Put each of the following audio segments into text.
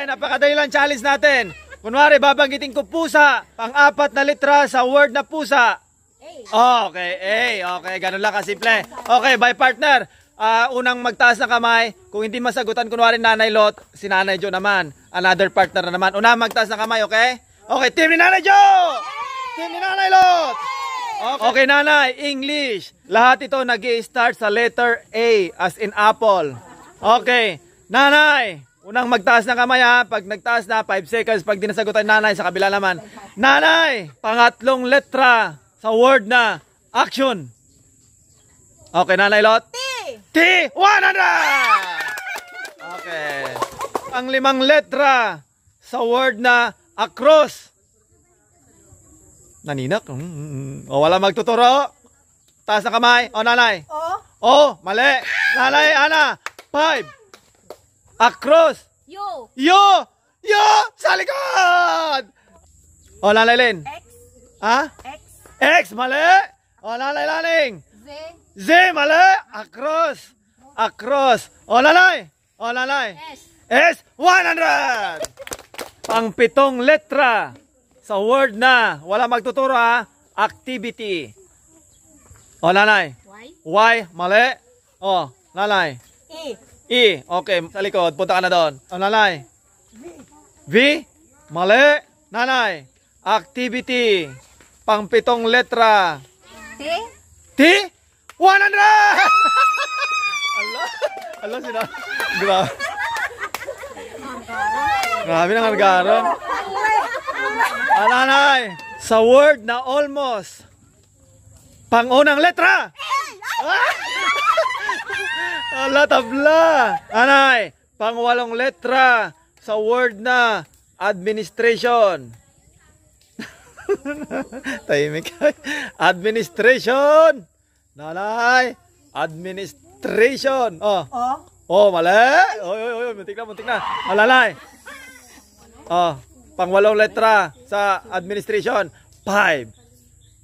nanay, napakadali lang challenge natin. Kunwari, babanggitin ko pusa. Pang-apat na litra sa word na pusa. Okay, okay, ganun lang kasimple. Okay, by partner. Unang magtaas ng kamay. Kung hindi masagutan, kunwari Nanay Lot, si Nanay Jo naman. Another partner na naman. Unang magtaas ng kamay, okay? Okay, team ni Nanay Jo! Team ni Nanay Lot! Okay, Nanay, English. Lahat ito nag-i-start sa letter A, as in apple. Okay, Nanay, unang magtaas ng kamay ha. Pag nagtaas na, 5 seconds. Pag di nasagutan Nanay, sa kabila naman. Nanay, pangatlong letra sa word na action. Okay, Nanay Lot? T! 100! Okay. Ang 5 letra sa word na across. Naninak. O, wala magtuturo. Taas na kamay. O, Nanay. O, mali. Nanay, Ana. 5. Across. Yo. Sa likod. O, Nanay Lynn. X. Ha? X. X, mali. O, Nanay Laning. Z. Mali. Across. O, Nanay. S. 100. Pang 7 letra sa word na wala magtuturo ha. Activity. O, Nanay. Y. Mali. O, Nanay. E. Okay, sa likod. Punta ka na doon. O, Nanay. V. Mali. Nanay. Activity. Pang 7 letra. T. 100! Allah sila. Grabe. Grabe ng hargaron. Nanay, sa word na almost. Pangunang letra. Allah, tabla. Nanay, pang 8 letra sa word na administration. Tahimik. Administration. Nanay, administration. Oh, mali. Oy, muntik na. Nanay. Pang 8 letra sa administration. 5,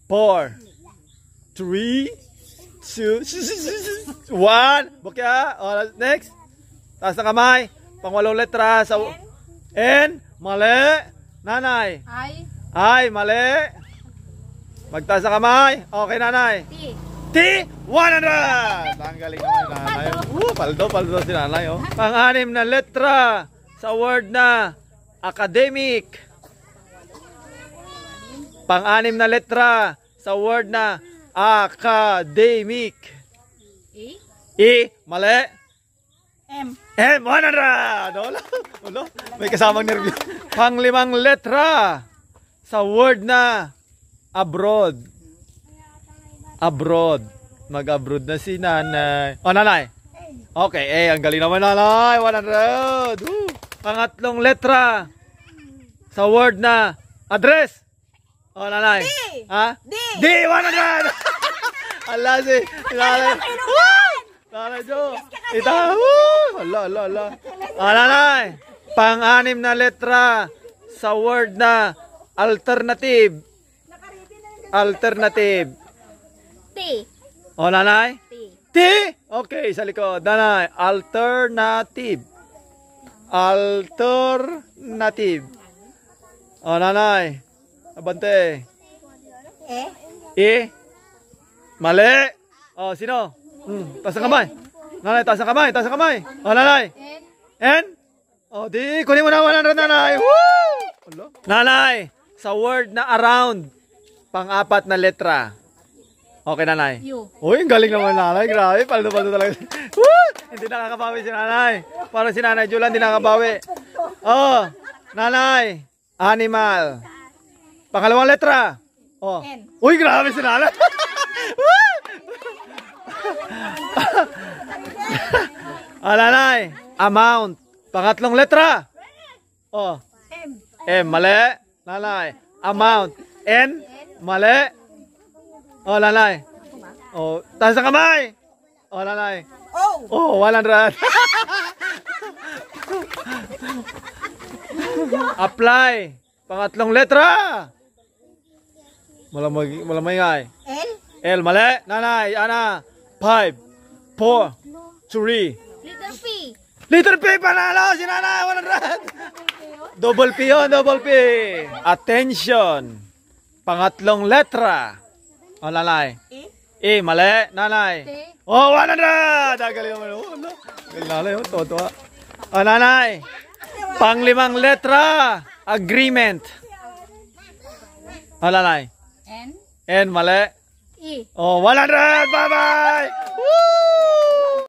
4, 3, 2, 1. Buki ha. Next. Taas na kamay. Pang 8 letra sa N. Mali. Nanay. Ay, mali. Magtaas na kamay. Okay, Nanay. T. 100. Ang galing naman ni Nanay. Paldo si Nanay. Pang-6 na letra sa word na academic. Pang-6 na letra sa word na academic. E. Mali. M. 100. Wala. May kasamang nervyo. Pang-5 letra sa word na abroad. Mag-abroad na si Nanay. O, Nanay. Okay, ang galing naman, Nanay. 100. Pang-3 letra sa word na address. O, Nanay. D. 100. Allah si Nanay. Nanay Jo. Allah. O, Nanay. Pang-6 na letra sa word na alternative. T. O, Nanay? T. Okay, sa likod. Nanay, alternative. O, Nanay. Abante. E. Mali. O, sino? Taas ang kamay. Nanay, taas ang kamay. O, Nanay. N. O, di. Kunin mo na 100, Nanay. Woo! Nanay, sa word na around. Pang-4 na letra. Okay, Nanay. Uy, ang galing naman, Nanay. Grabe, paldo talaga. Hindi nakakabawi si Nanay. Parang si Nanay Julan, hindi nakakabawi. Oh, Nanay. Animal. Pang-2 letra. Oh. N. Uy, grabe si Nanay. Nanay. Amount. Pang-3 letra. Oh. M. Mali. Nanay. Amount. N. Mali. O, Nanay. O, taas na kamay. O, Nanay. O, 100. Apply. Pang-3 letra. Malamay nga eh. L. Mali. Nanay. Ana. 5, 4, 3. Letter P. Letter P, panalo si Nanay. 100. Double P yun, double P. Attention. Pangatlong letra. O, nanay. E, mali. Nanay. T. Oh, 100! Galing naman. Oh, no. Galing nanay. Oh, toto. O, nanay. Panglimang letra. Agreement. O, nanay. N. N, mali. E. Oh, 100! Bye-bye! Woo!